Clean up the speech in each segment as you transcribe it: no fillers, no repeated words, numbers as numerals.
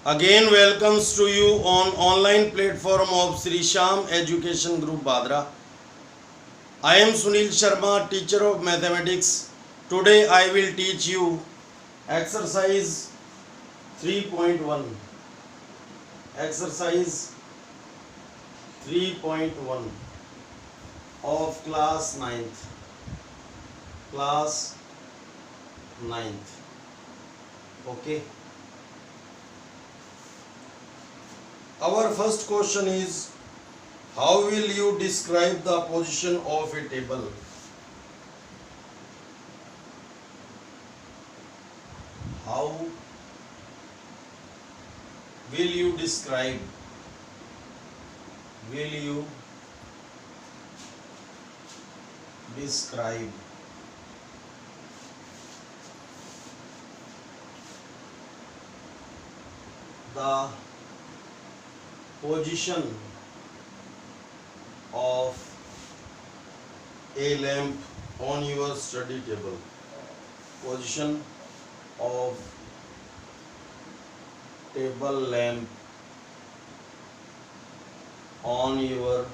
Again welcomes to you on online platform of Sri Sham Education Group Badra. I am Sunil Sharma, teacher of mathematics. Today I will teach you exercise 3.1. Exercise 3.1 of class ninth. Class ninth. Okay. Our first question is, how will you describe the position of a table? How will you describe? Will you describe the position of a lamp on your study table? Position of table lamp on your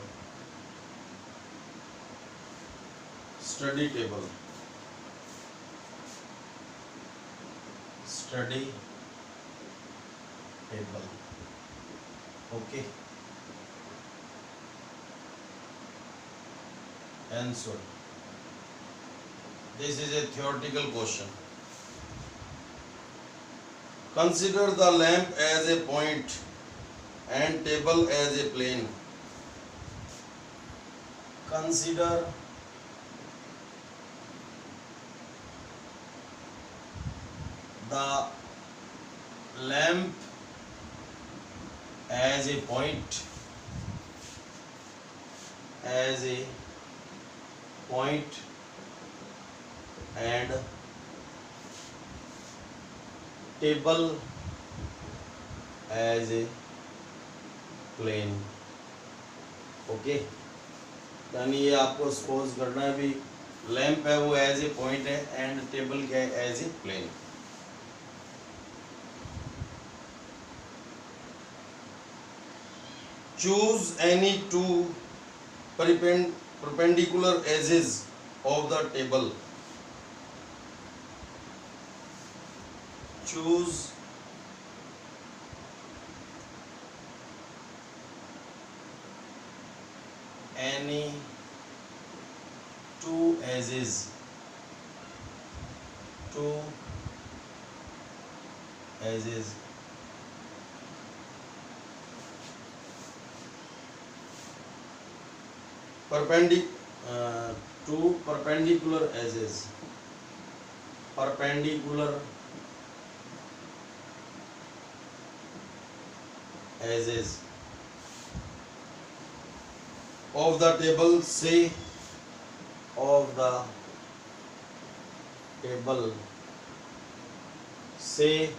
study table. Study table. Okay. Answer. This is a theoretical question. Consider the lamp as a point and table as a plane. Consider the lamp as a point and table as a plane. Okay, यानी ये आपको suppose करना है भी lamp है वो as a point है and table क्या है as a plane. Choose any two perpendicular edges of the table. Choose any two edges two perpendicular edges of the table, say of the table, say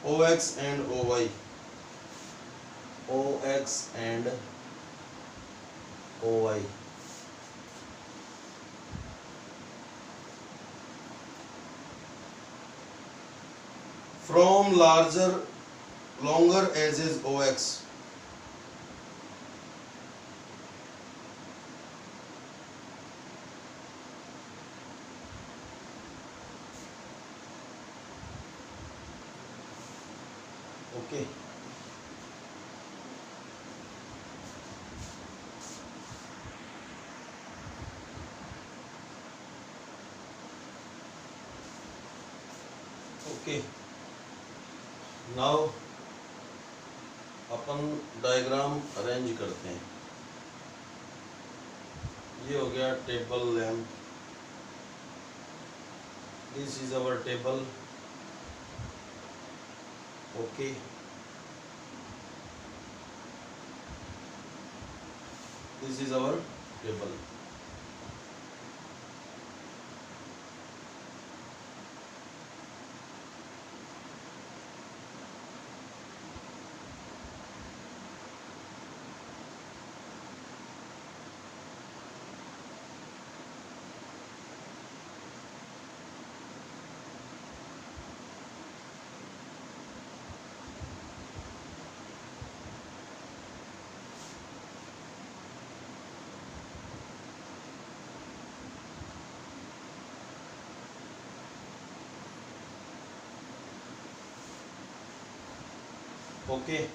OX and OY. OX and OY. From longer edges OX. Okay. Okay. Now upon diagram arrange करते हैं. ये हो गया table lamp. This is our table. Okay. This is our table. Okay,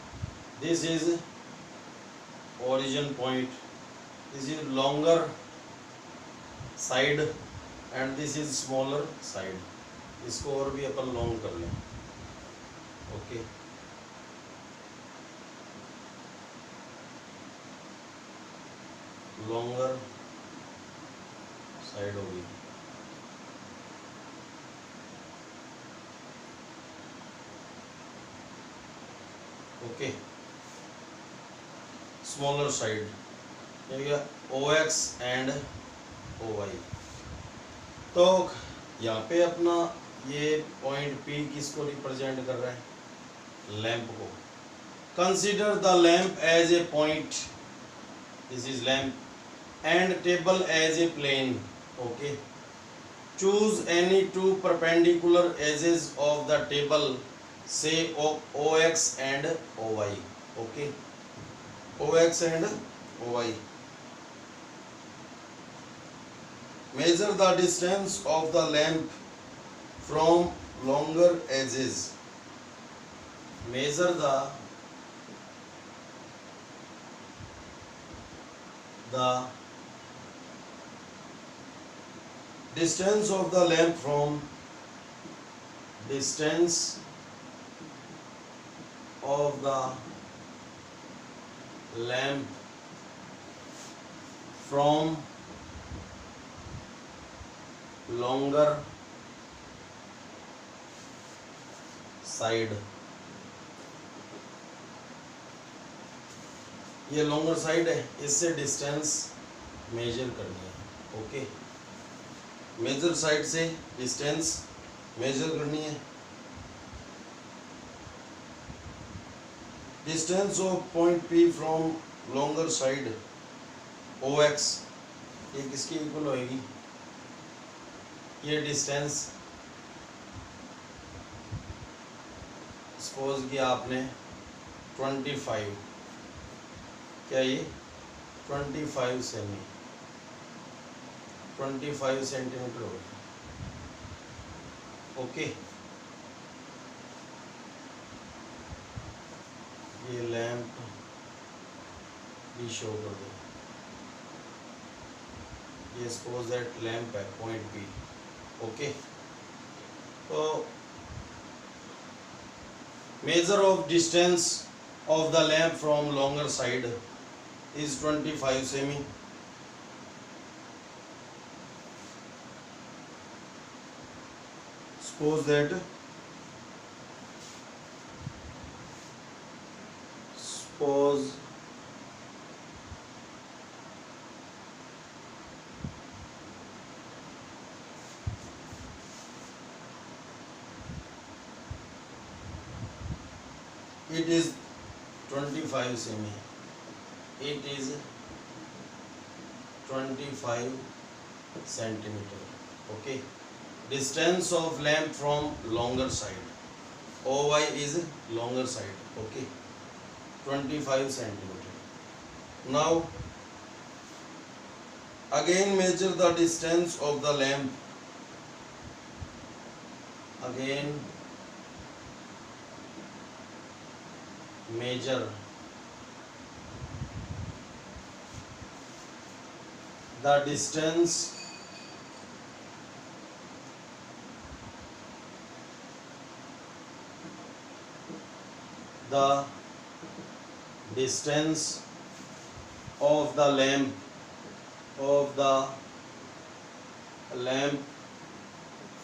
this is origin point, this is longer side and this is smaller side. इसको और भी अपन long कर लें. ओके, लॉन्गर साइड होगी. Okay, smaller side OX and OY. तो यहाँ पे अपना ये पॉइंट P किसको रिप्रेजेंट कर रहा है? लैंप को. Consider the lamp as a point, this is lamp, and table as a plane. Okay, choose any two perpendicular edges of the table, say OX and OY. Okay, OX and OY. Measure the distance of the lamp from longer edges. Measure the distance of the lamp from distance of the lamp from longer side. ये longer side है, इससे distance measure करनी है. Okay, major side से distance measure करनी है. Distance of point P from longer side OX, ये किसकी इक्वल होएगी? ये डिस्टेंस, सपोज कि आपने 25, क्या ये 25 सेमी 25 सेंटीमीटर होगा. ओके, ये लैंप भी शो कर दो. ये सपोज दैट लैंप है पॉइंट P. ओके, तो measure of distance of the lamp from longer side is 25 semi. Suppose that suppose it is 25 semi, it is 25 centimeter. Okay, distance of lamp from longer side, OY is longer side. Okay, 25 centimeter. Now again measure the distance of the lamp. Again measure the distance of the lamp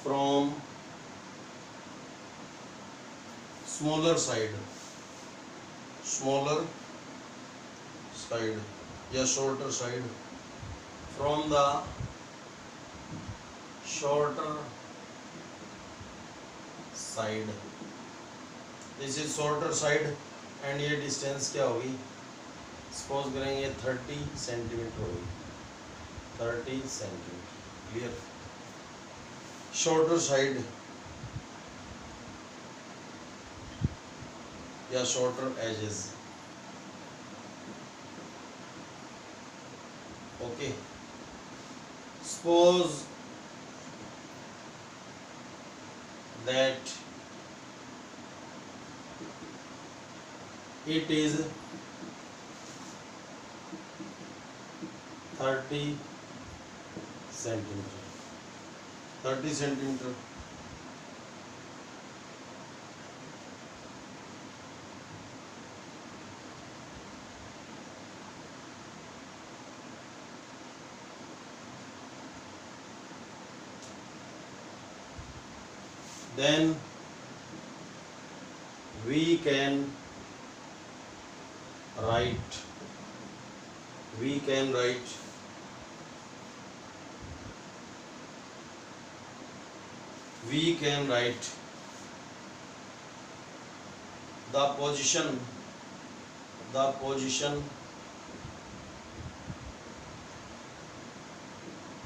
from smaller side या shorter side, from the shorter side. This is shorter side and ये distance क्या होगी? Suppose करेंगे 30 centimetre होगी, 30 centimetre. Clear? Shorter side या shorter edges. Okay, suppose that it is 30 centimeter. 30 centimeter. Then we can write we can write the position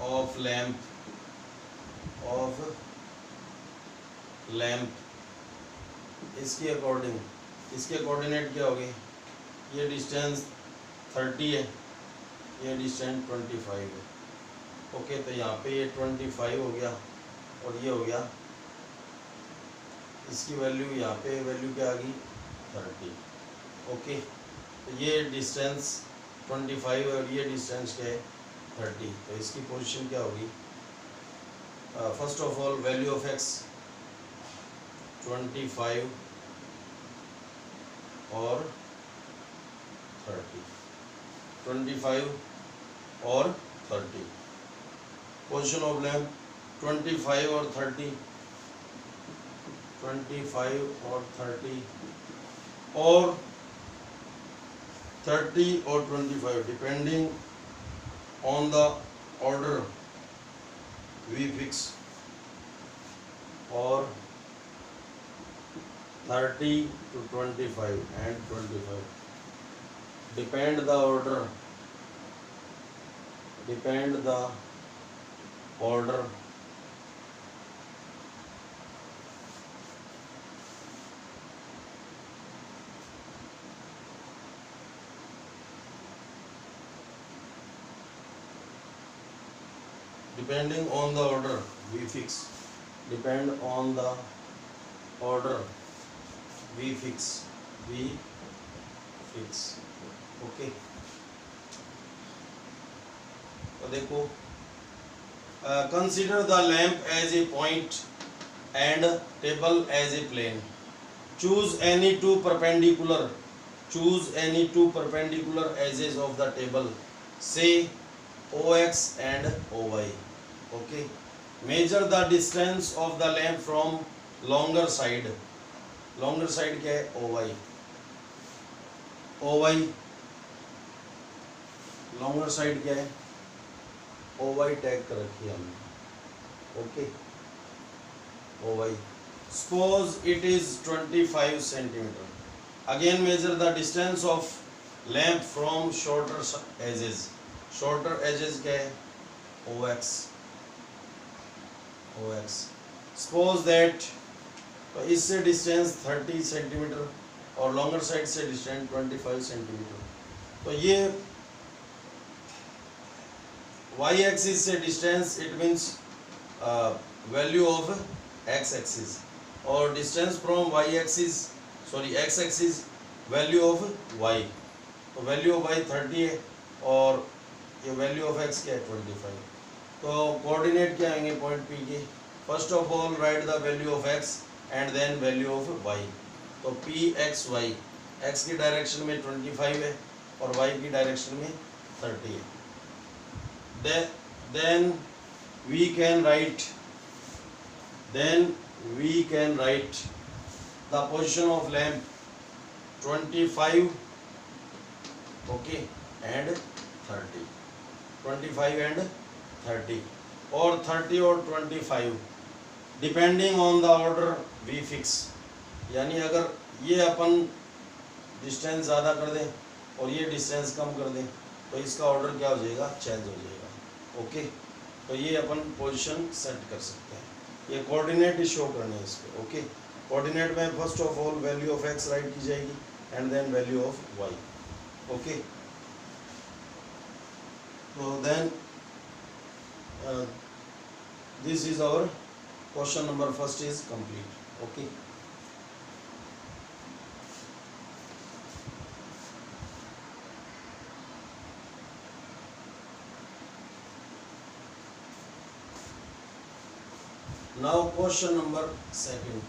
of lamp इसके according इसके coordinate क्या होगी, ये डिस्टेंस 30 है, ये डिस्टेंस 25 है। ओके, तो यहाँ पे ये 25 हो गया और ये हो गया, इसकी वैल्यू यहाँ पे वैल्यू क्या आ गई 30। ओके, तो ये डिस्टेंस 25 और ये डिस्टेंस क्या है 30। तो इसकी पोजीशन क्या होगी, first of all value of x 25 और 30, 25 और 30, पोजीशन ऑफ लैम्प 25 और 30, 25 और 30 और 30 और 25 depending on the order we fix, और 30 to 25 and 25 depend the order depending on the order we fix, depend on the order we fix. Okay, तो देखो, consider the lamp as a point and table as a plane, choose any two perpendicular edges of the table, say OX and OY. Okay, measure the distance of the lamp from longer side क्या है OY, longer side क्या है OY tag कर रखी है हमने। Okay, OY, suppose it is 25 centimetre, again measure the distance of lamp from shorter edges क्या है OX, सपोज दैट, तो इससे डिस्टेंस 30 सेंटीमीटर और लॉन्गर साइड से डिस्टेंस 25 सेंटीमीटर। तो ये y एक्सिस से distance it means value of x axis, और distance from x axis value of y, तो वैल्यू ऑफ y 30 है और ये वैल्यू ऑफ x क्या है 25। तो कोऑर्डिनेट क्या आएंगे पॉइंट P के, first of all write the value of x and then value of y। तो पी एक्स वाई, एक्स की डायरेक्शन में 25 है और y की डायरेक्शन में 30 है। Then we can write the position of lamp 25 okay and 30, 25 and 30 और 30 और 25 depending on the order we fix, यानी अगर ये अपन डिस्टेंस ज़्यादा कर दें और ये डिस्टेंस कम कर दें तो इसका ऑर्डर क्या हो जाएगा, चेंज हो जाएगा। ओके, तो ये अपन पोजीशन सेट कर सकते हैं, ये कोऑर्डिनेट शो करने हैं इस पर। ओके, कोऑर्डिनेट में first of all value of X write की जाएगी and then value of Y. Okay, तो then this is our question number first is complete. Okay. Now question number second.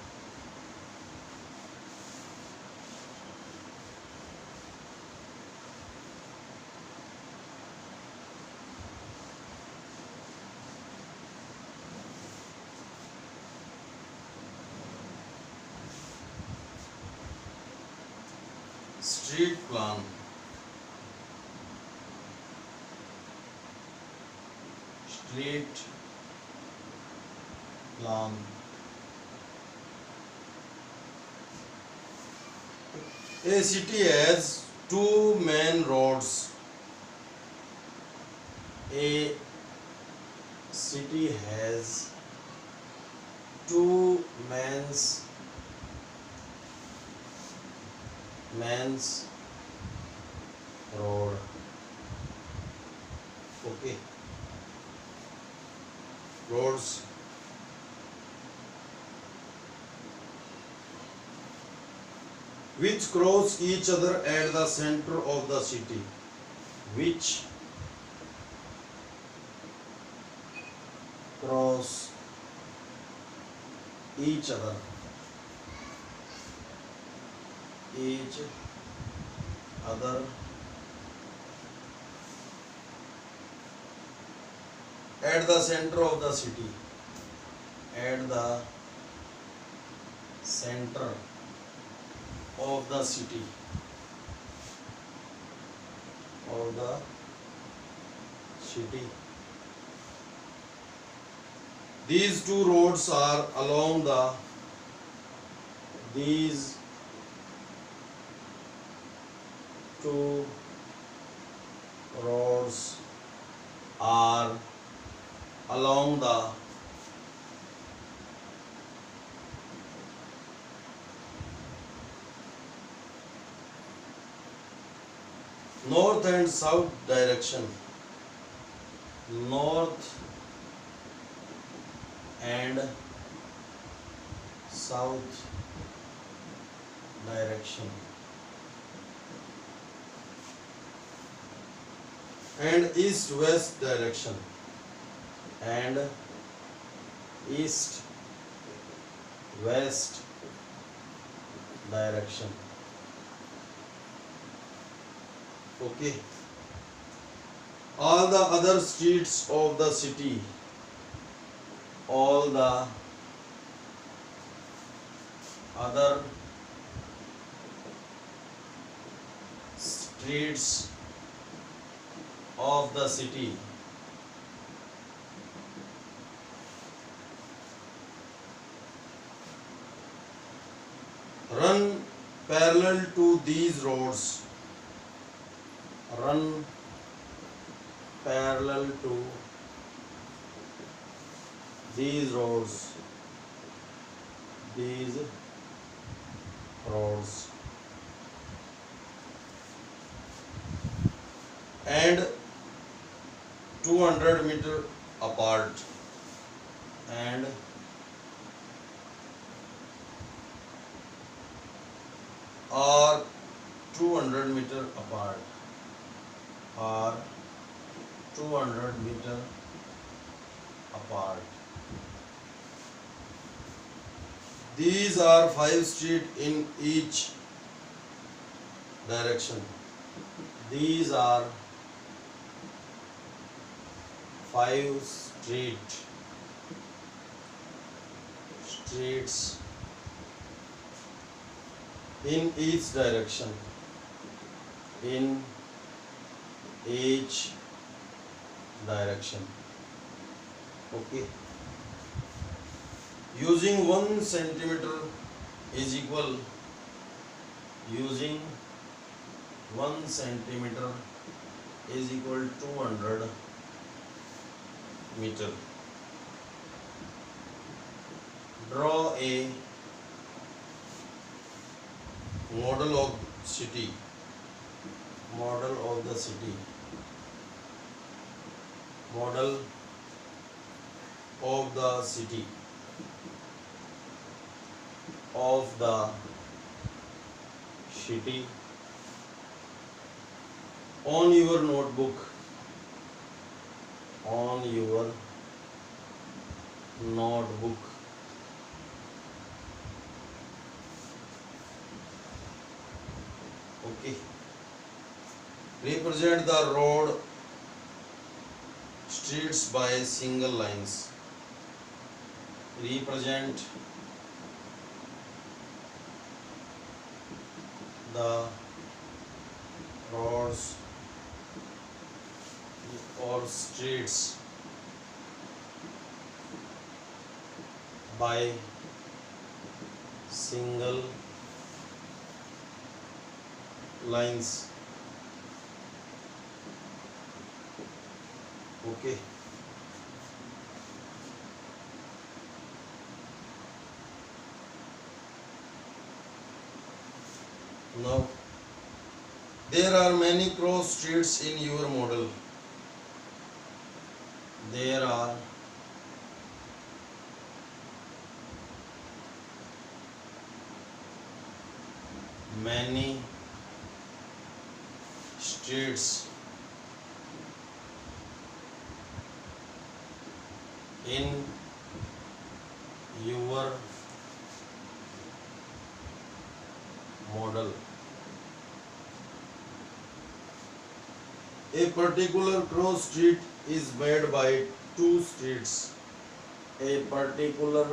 Street plan. Street plan. A city has two main roads. A city has two mains road. Okay. Roads. Which cross each other at the center of the city. Which cross each other at the center of the city. At the center of the city. These two roads are along the these two roads are along the north and south direction. North and south direction. And east west direction. And east west direction. Okay. All the other streets of the city, all the other streets of the city run parallel to these roads. Run parallel to these roads. And 200 meter apart. And are 200 meter apart. Are 200 meter apart. These are 5 streets in each direction. These are 5 streets in each direction. In each direction. Okay. Using 1 centimeter is equal. Using 1 centimeter is equal to 200 meter. Draw a model of city. Model of the city. Model of the city. Of the city. On your notebook. On your notebook. Okay. Represent the road streets by single lines. Represent the roads or streets by single lines. Okay. Now there are many cross streets in your model. There are many streets in your model. A particular cross street is made by two streets. A particular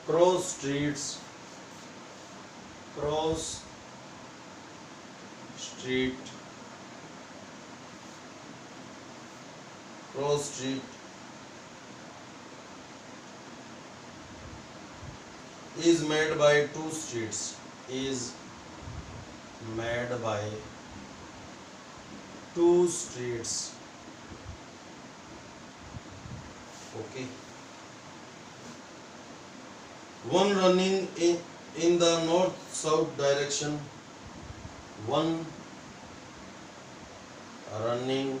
cross street is made by two streets. Is made by two streets. Okay. One running in the north-south direction. One running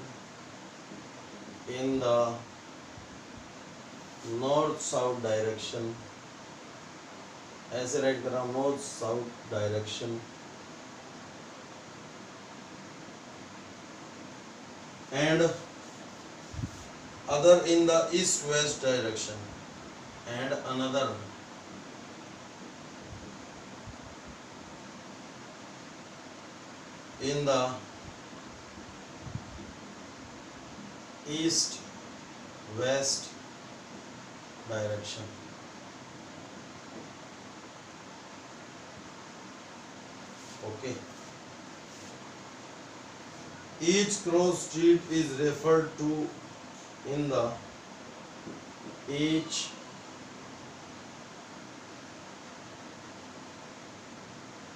in the north-south direction. ऐसे right कर रहा हूँ, north south direction. And other in the east-west direction. And another in the east-west direction. Okay. Each cross street is referred to in the each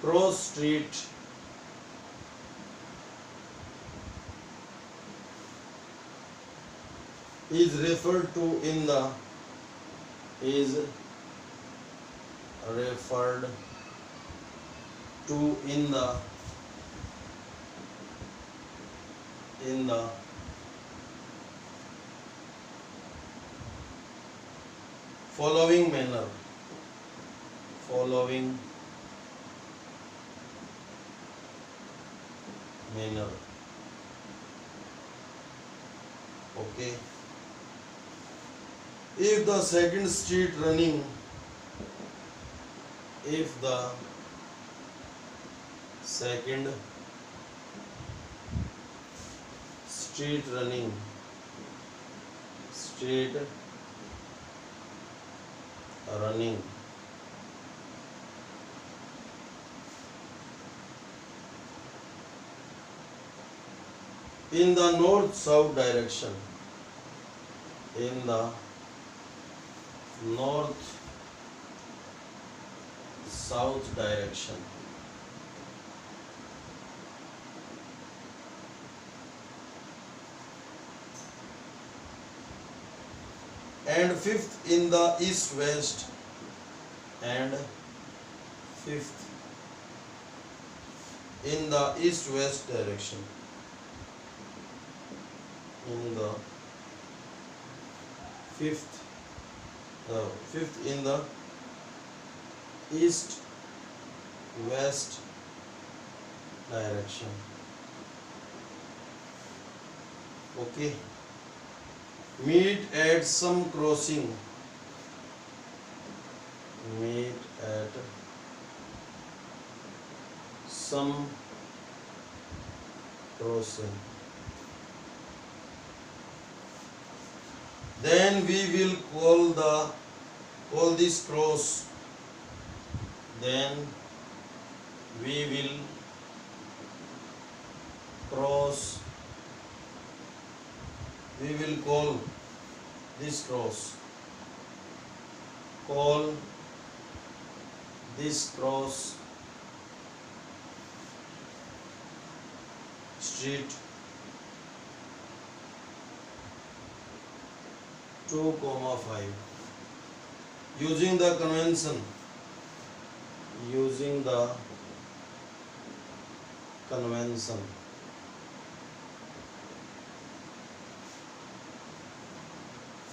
cross street is referred to in the is referred to in the following manner. Okay. If the second street running in the north-south direction, and fifth in the east-west, and fifth in the east-west direction. In the fifth in the east-west direction. Okay. Meet at some crossing meet at some crossing. Then we will call this cross. Then we will cross. We will call this cross. Call this cross street 2,5 using the convention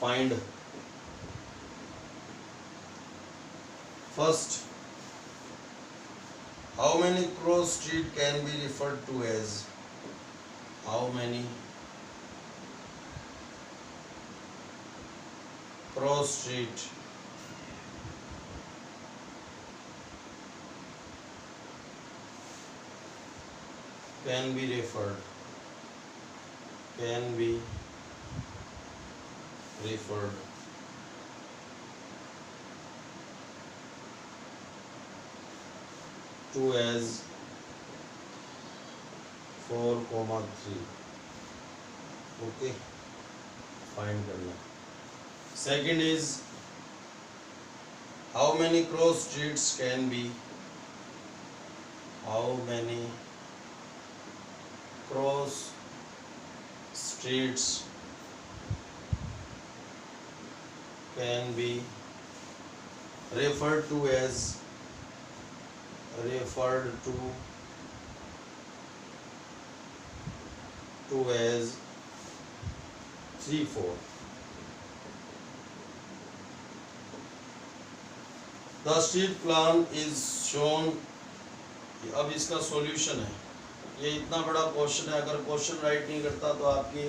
find first how many cross street can be referred to as how many cross street can be referred to as 4,3. Okay, find करना. Second is how many cross streets can be referred to as 3-4. The street plan is shown. अब इसका solution है. ये इतना बड़ा question है, अगर question right नहीं करता तो आपकी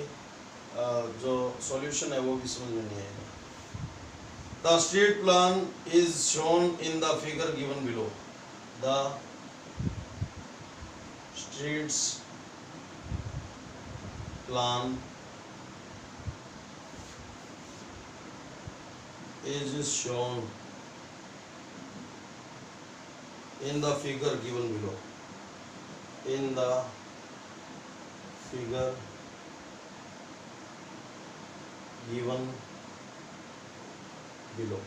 जो सॉल्यूशन है वो भी समझ में नहीं आएगा. The street plan is shown in the figure given below. The streets plan is shown in the figure given below. In the figure given below.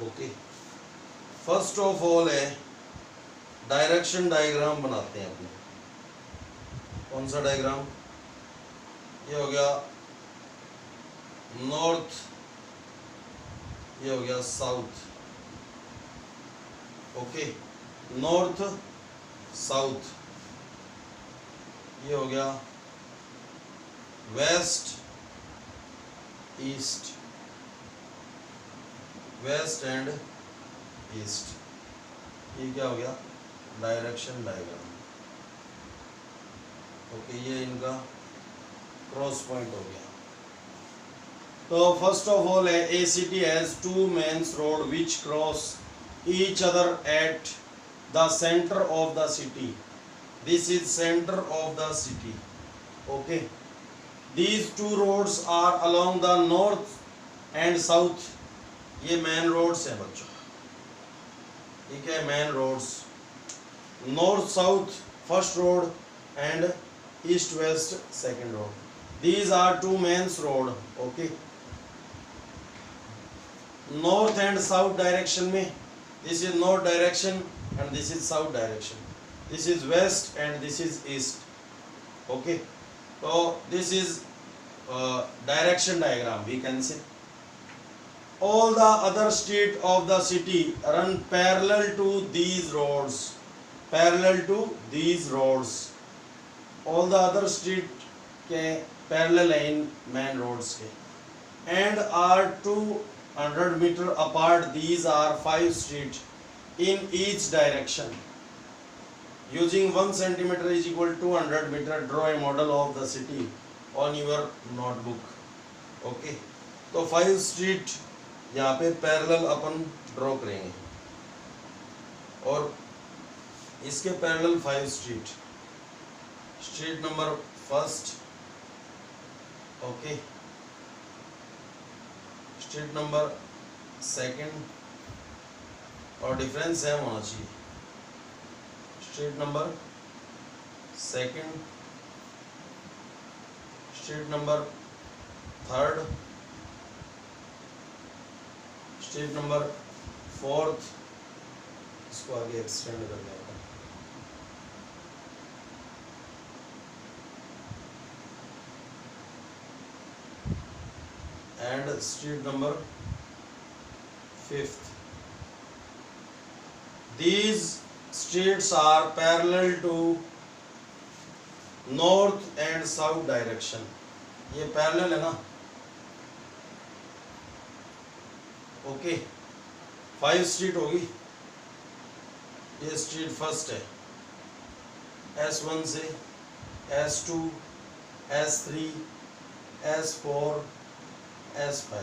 Okay. First of all है डायरेक्शन डायग्राम बनाते हैं अपने. कौन सा diagram? ये हो गया north, ये हो गया साउथ. Okay, north south. ये हो गया west east, west and east. ये क्या हो गया? Direction diagram. ओके, ये इनका क्रॉस पॉइंट हो गया. तो फर्स्ट ऑफ ऑल है a city has two mains road which cross each other at the centre of the city. This is centre of the city. Okay, these two roads are along the north and south. ये main roads हैं बच्चों. ठीक है, main roads north south first road and east west second road. These are two mains road. Okay, north and south direction में this is north direction and this is south direction. This is west and this is east. Okay, तो this is direction diagram. We can say all the other street of the city run parallel to these roads. All the other street के parallel है इन main roads के and are 200 meter apart. These are 5 streets in each direction. Using 1 centimeter is equal to 200 meter. Draw a model of the city on your notebook. Okay, तो 5 street यहाँ पे parallel अपन draw करेंगे और इसके parallel 5 street, street number first, okay, street number second, और difference same होना चाहिए, street number second, street number third, street number fourth, इसको आगे एक्सटेंड कर देंगे, and street number fifth. These streets are parallel to north and south direction. ये parallel है ना, ओके. 5 स्ट्रीट होगी, ये स्ट्रीट फर्स्ट है, S1 से S2, S3, S4, S5,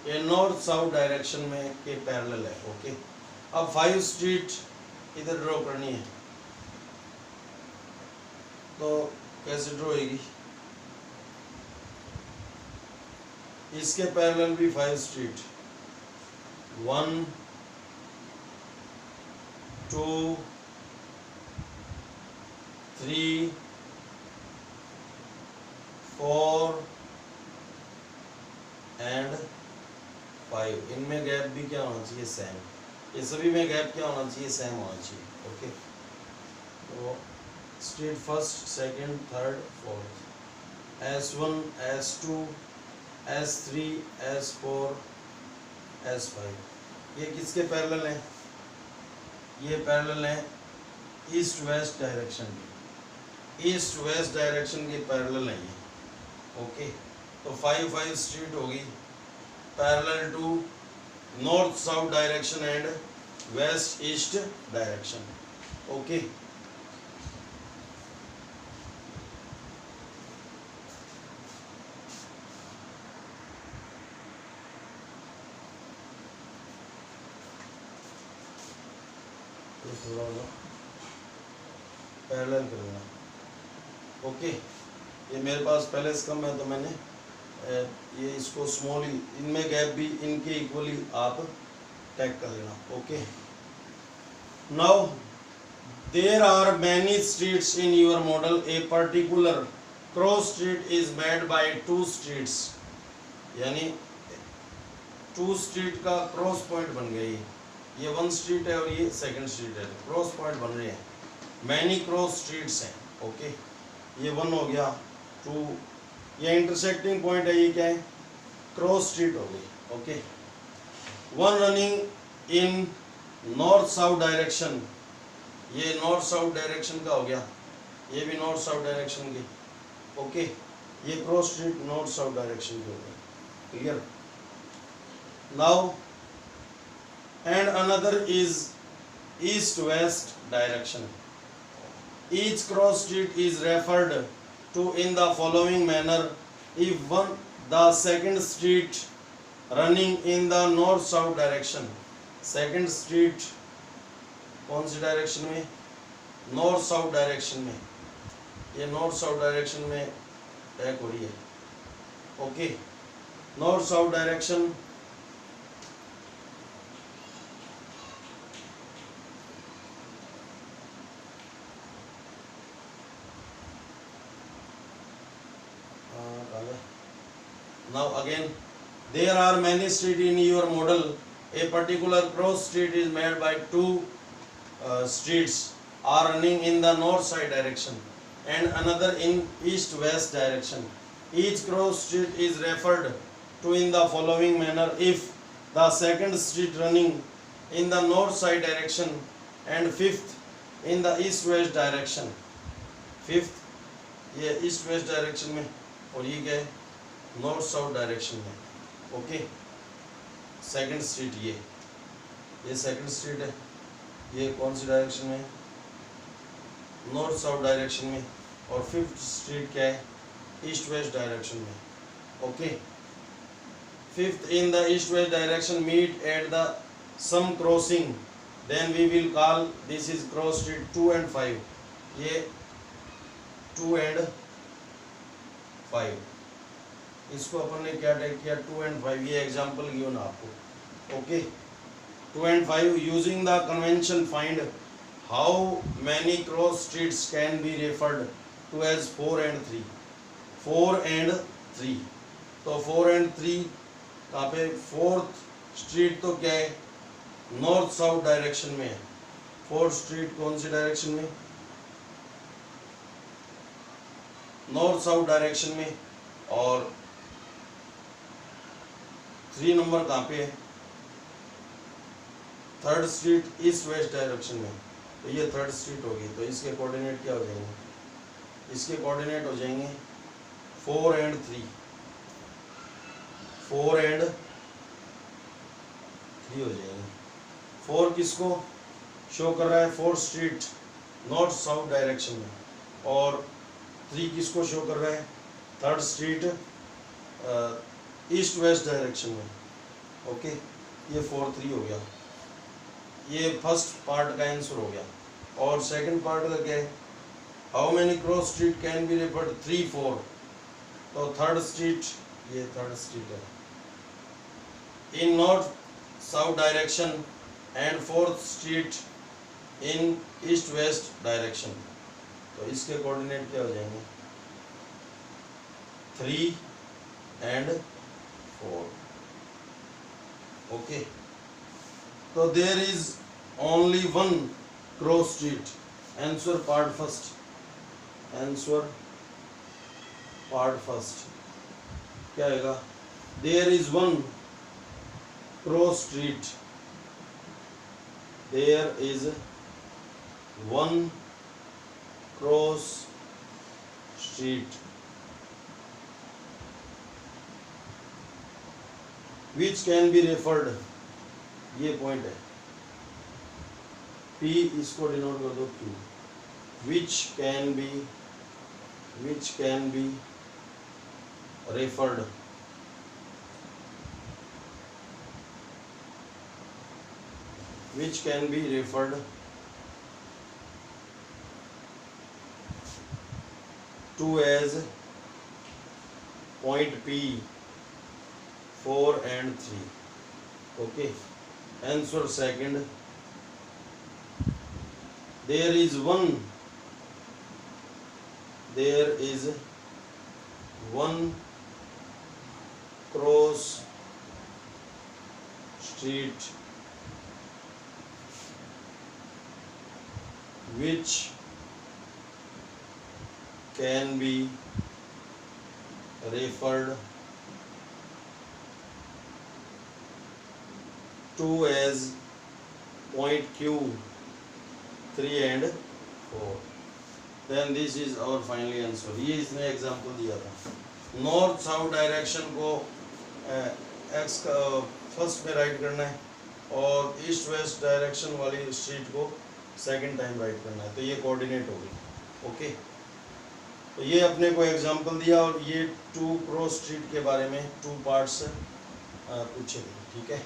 ये नॉर्थ साउथ डायरेक्शन में के पैरेलल है, ओके. अब 5 स्ट्रीट इधर ड्रॉ करनी है, तो कैसे ड्रॉ होगी? इसके पैरेलल भी 5 स्ट्रीट, 1, 2, 3, 4 एंड 5. इनमें गैप भी क्या होना चाहिए? सेम. ये सभी में गैप क्या होना चाहिए? सेम होना चाहिए, ओके. तो street first, second, third, fourth, S1, S2, S3, S4, S5, ये किसके पैरेलल हैं? ये पैरेलल हैं ईस्ट वेस्ट डायरेक्शन के, ईस्ट वेस्ट डायरेक्शन के पैरेलल हैं ये, ओके. तो 5 स्ट्रीट होगी parallel to north south direction and west east direction, okay. थोड़ा पैरेलल कर लेना, ओके. ये मेरे पास पहले से कम है तो मैंने ये इसको स्मॉल ही, इनमें गैप भी इनके इक्वली आप टैग कर लेना, okay. Now there are many streets in your model. A particular cross street is made by 2 streets, यानी 2 स्ट्रीट का क्रॉस पॉइंट बन गई. ये 1 स्ट्रीट है और ये सेकंड स्ट्रीट है, क्रॉस पॉइंट बन रहे हैं. मैनी क्रॉस स्ट्रीट्स हैं, ओके. ये 1 हो गया, 2, ये इंटरसेक्टिंग पॉइंट है, ये क्या है? क्रॉस स्ट्रीट हो गई, okay. 1 running in north south direction, ये नॉर्थ साउथ डायरेक्शन का हो गया, ये भी नॉर्थ साउथ डायरेक्शन की, ओके. ये cross street north south direction की हो गई, clear. Now and another is east west direction. Each cross street is referred to in the following manner. If the second street running in the north south direction, second street कौन सी direction में? North south direction में, ये north south direction में tag हो रही है, okay. North south direction, now again there are many streets in your model. A particular cross street is made by 2 streets are running in the north side direction and another in east west direction. Each cross street is referred to in the following manner. If the second street running in the north side direction and fifth in the east west direction, fifth ये east west direction में और ये क्या है? North south direction में, okay. Second street, ये second street है, ये कौन सी डायरेक्शन में? नॉर्थ साउथ डायरेक्शन में. और फिफ्थ स्ट्रीट क्या है? ईस्ट वेस्ट डायरेक्शन में, okay. fifth in the east west direction meet at the some crossing, then we will call this is cross street 2 and 5. ये 2 and 5, इसको अपन ने क्या टाइप किया 2 and 5, ये एग्जांपल गिवन आपको। Okay, 2 and 5 using the convention find how many cross streets can be referred to as 4 and 3। 4 and 3, तो 4 and 3 कहाँ पे, फोर्थ स्ट्रीट तो क्या है नॉर्थ साउथ डायरेक्शन में है। फोर्थ स्ट्रीट कौन सी डायरेक्शन में, नॉर्थ साउथ डायरेक्शन में, और 3 नंबर कहाँ पे है, third street east west direction में। तो ये थर्ड स्ट्रीट होगी, तो इसके कोऑर्डिनेट क्या हो जाएंगे, इसके कोऑर्डिनेट हो जाएंगे 4 and 3, 4 and 3 हो जाएंगे। 4 किसको शो कर रहा है, fourth street north south direction में, और 3 किसको शो कर रहा है, third street east west direction में। ओके, ये 4 3 हो गया, ये फर्स्ट पार्ट का आंसर हो गया। और सेकंड पार्ट का क्या है, how many cross street can be referred 3 4, तो थर्ड स्ट्रीट, ये थर्ड स्ट्रीट है in north south direction and fourth street in east west direction, तो इसके कोऑर्डिनेट क्या हो जाएंगे 3 and 4। ओके, तो there is only one cross street, answer part first, answer part first क्या आएगा, there is one cross street, there is one cross street which can be referred, ये point है, P इसको denote कर दो Q, which can be referred to as point P 4 and 3। okay, answer second, there is one cross street which can be referred to as point Q 3 and 4। then this is our final answer। ये इसने example दिया था, north south direction को x का first में right करना है और ईस्ट वेस्ट डायरेक्शन वाली स्ट्रीट को सेकंड टाइम राइट करना है, तो ये कोऑर्डिनेट होगी। ओके, तो ये अपने को एग्जांपल दिया और ये 2 क्रॉस स्ट्रीट के बारे में 2 पार्ट्स पूछे थे। ठीक है,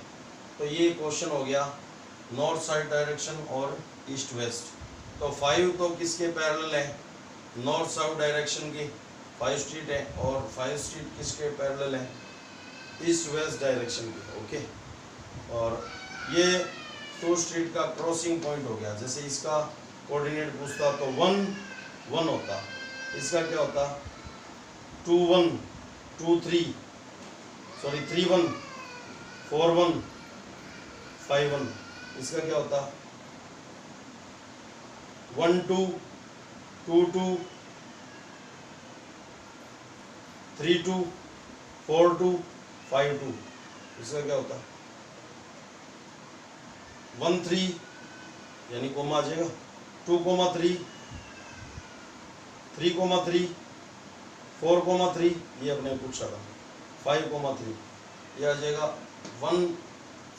तो ये क्वेश्चन हो गया नॉर्थ साइड डायरेक्शन और ईस्ट वेस्ट। तो 5 तो किसके पैरेलल है, नॉर्थ साउथ डायरेक्शन की 5 स्ट्रीट है, और 5 स्ट्रीट किसके पैरेलल है, ईस्ट वेस्ट डायरेक्शन की। ओके, और ये 2 स्ट्रीट का क्रॉसिंग पॉइंट हो गया। जैसे इसका कोऑर्डिनेट पूछता तो 1 1 होता, इसका क्या होता 2 1 2 3 सॉरी 3 1 4 1 5 1, इसका क्या होता 1 2 2 2 3 2 4 2 5 2, इसका क्या होता 1 3 यानी कोमा आ जाएगा 2 3 3 3 4 3, ये अपने पूछा था 5 3, ये आ जाएगा 1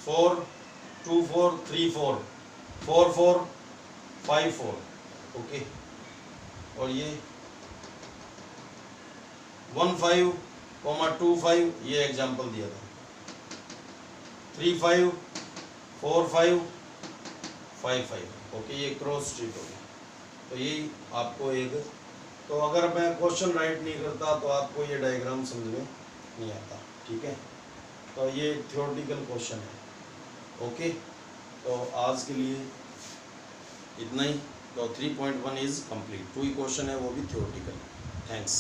4 2 4 3 4 4 4 5 4। ओके, और ये 1 5 2 5, ये एग्जाम्पल दिया था 3 5 4 5 5 5। ओके, ये क्रॉस स्ट्रीट हो गया। तो यही आपको एक, तो अगर मैं क्वेश्चन राइट नहीं करता तो आपको ये डायग्राम समझ में नहीं आता। ठीक है, तो ये थ्योरेटिकल क्वेश्चन है। ओके, तो आज के लिए इतना ही। तो 3.1 इज कंप्लीट। 2 क्वेश्चन है, वो भी थ्योरेटिकल। थैंक्स।